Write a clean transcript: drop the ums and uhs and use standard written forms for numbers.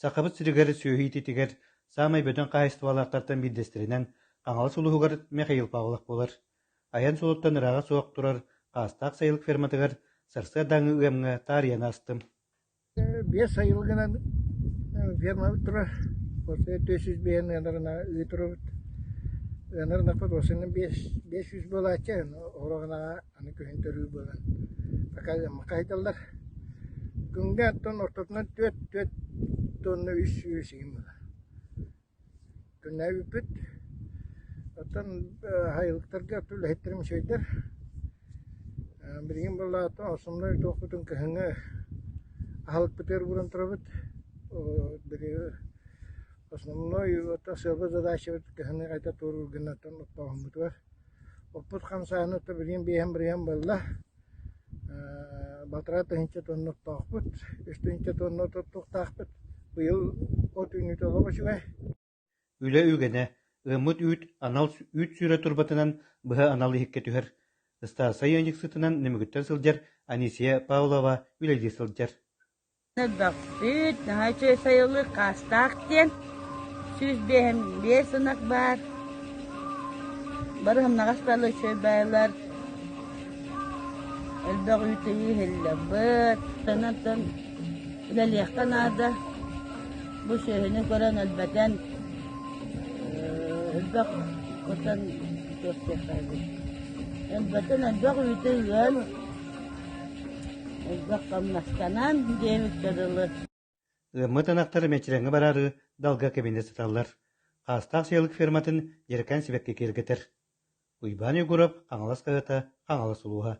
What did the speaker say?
Сақабыт сиригер сүйөһүй титигер, самай бөтөн кайыстыбалаактартан билдестеринен, каҥала сулуһугар Михаил Павлов болар. Аян сулуттан ыраға суох турар, каастаак сайылык ферматыгар сырсы даңы ыамҥа таарыйан астым. Бес сайылгынан ферма турар. Осы 400 бейін ынарына үй турабыт. Ынарына пат осының 500 болачы, орағына аны көхін төрі болан. Макайталдар. Күнге аттан ортотынан 4 тонны 300 сүйім бола. Күнне үпіт. Оттан хайылықтарға түрлі хеттерім шөйдер. Бірген бола аттан осымны тоқытын көхіңі ағалық бітер бұрын тұрабыт. Основной сылбы задача көхіні қайта тұру гүннаттан ұттағын бұт бар. Оппыт қамсағыны бірген болла. Батыра тыһынча тонны ұттақ бұт. Үстінче тонны ұттақ бұт. Бұйыл от үйні толы башуғай. Үле үгене, ымыт үйт анал үйт сүйрө турбатынан быһа аналы хикке түһэр. Ыстаасай önjik сытынан немүгүттен сылдьар Анисия Павлова үлейди сылдьар. Доксыт, нағачы сайылы қастақтен, сүз бес ынақ бар. Барым нағасталы шөй байлар. Элбақ үйтігі хелі бұт. Санаттан үләлияқтан ады. Бұл шөйіні көрін әлбәтен. Элбақ көтен көрсектайды. Әлбәтен элбақ үйтігі Элбақ қамнастанан демік көрілі. Ымыт анақтары мәчірәңі барары далга кәбенде сыталлар. Қастақ сайылык ферматын еркән себекке кергетер. Уйбан югурап, қаңалас қағыта, қаңалас улуға.